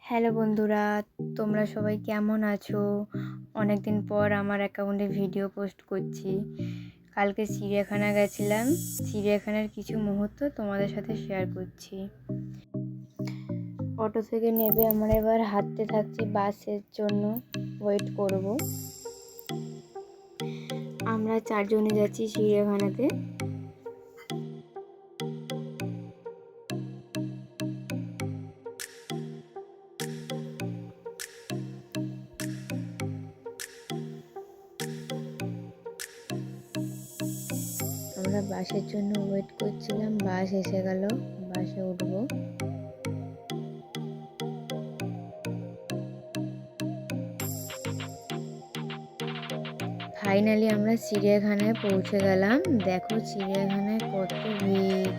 Hello বন্ধুরা, তোমরা সবাই কেমন আছো? অনেকদিন পর আমার অ্যাকাউন্টে ভিডিও পোস্ট করছি। কালকে চিড়িয়াখানা গেছিলাম, চিড়িয়াখানার কিছু মুহূর্ত তোমাদের সাথে শেয়ার করছি। অটো থেকে নেমে আমরা এবার হাঁটতে থাকছি বাসের জন্য, ওয়েট করব। আমরা 4 জনে যাচ্ছি চিড়িয়াখানাতে। আমরা বাসের জন্য ওয়েট করছিলাম, বাস এসে গেল, বাসে উঠবো। ফাইনালি আমরা চিড়িয়াখানায় পৌঁছে গেলাম। দেখো চিড়িয়াখানায় কত ভিড়,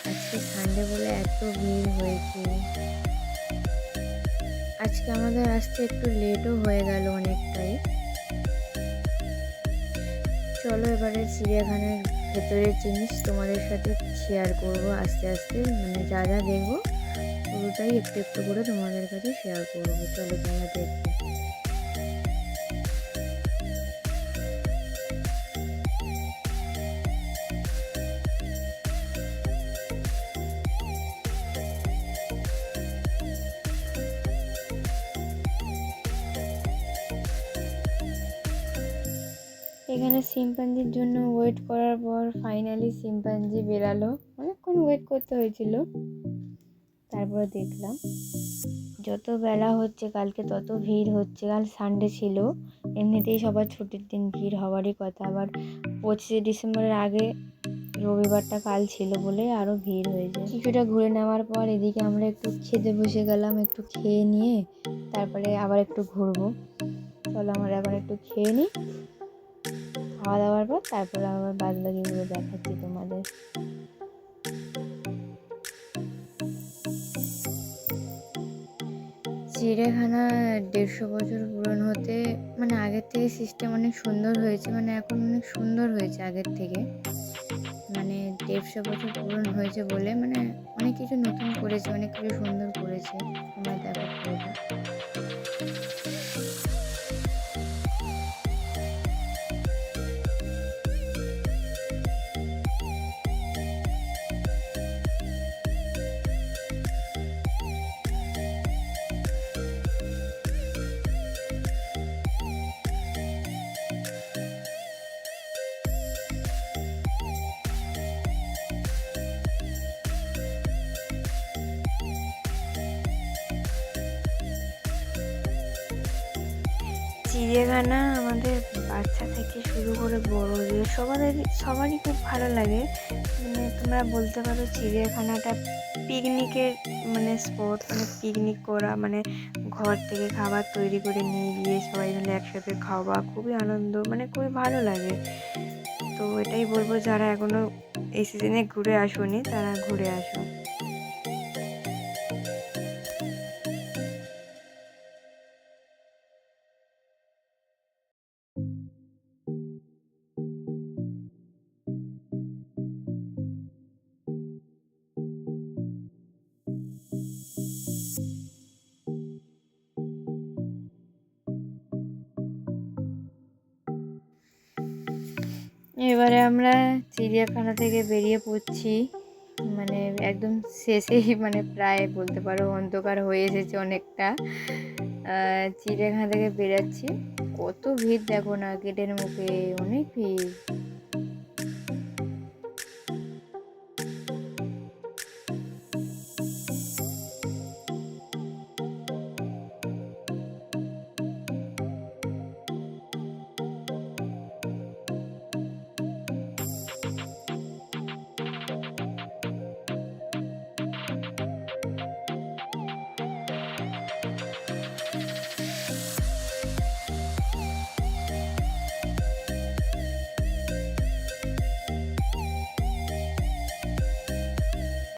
আজকে সানডে বলে এত ভিড় হয়েছে। আজকে আমাদের আসতে একটু লেটও হয়ে গেল অনেকটাই। চলো এবারে চিড়িয়াখানার ভেতরের জিনিস তোমাদের সাথে শেয়ার করব আস্তে আস্তে, মানে যা যা দেখবো পুরোটাই একটু একটু করে তোমাদের কাছে শেয়ার করবো। চলো তোমরা দেখবে। এখানে শিম্পাঞ্জির জন্য ওয়েট করার পর ফাইনালি শিম্পাঞ্জি বেরালো। অনেকক্ষণ ওয়েট করতে হয়েছিল, তারপরে দেখলাম। যত বেলা হচ্ছে কালকে তত ভিড় হচ্ছে। কাল সানডে ছিল, এমনিতেই সবার ছুটির দিন, ভিড় হওয়ারই কথা। আবার 25শে ডিসেম্বরের আগে রবিবারটা কাল ছিল বলে আরও ভিড় হয়েছে। কিছুটা ঘুরে নেওয়ার পর এদিকে আমরা একটু খেতে বসে গেলাম। একটু খেয়ে নিয়ে তারপরে আবার একটু ঘুরবো। চলো আমরা এখন একটু খেয়ে নিই, খাওয়া দাওয়ার পর তারপরে আবার বাদবাকিগুলো দেখাচ্ছি তোমাদের। চিড়িয়াখানা 150 বছর পুরনো হতে, মানে আগের থেকে সিস্টেম অনেক সুন্দর হয়েছে, মানে এখন অনেক সুন্দর হয়েছে আগের থেকে। মানে 150 বছর পুরনো হয়েছে বলে মানে অনেক কিছু নতুন করেছে, অনেক কিছু সুন্দর করেছে। তোমরা দেখো পুরোটা। চিড়িয়াখানা আমাদের বাচ্চা থেকে শুরু করে বড়দের সবারই খুব ভালো লাগে। মানে তোমরা বলতে পারো চিড়িয়াখানাটা পিকনিকের মানে স্পট, মানে পিকনিক করা, মানে ঘর থেকে খাবার তৈরি করে নিয়ে গিয়ে সবাই মিলে একসাথে খাওয়া, খুবই আনন্দ, মানে খুবই ভালো লাগে। তো এটাই বলবো, যারা এখনো এই সিজনে ঘুরে আসোনি তারা ঘুরে আসো। এবারে আমরা চিড়িয়াখানা থেকে বেরিয়ে পড়ছি, মানে একদম শেষেই, মানে প্রায় বলতে পারো অন্ধকার হয়ে এসেছে অনেকটা। চিড়িয়াখানা থেকে বেরাচ্ছি, কত ভিড় দেখো না, গেটের মুখে অনেক ভিড়।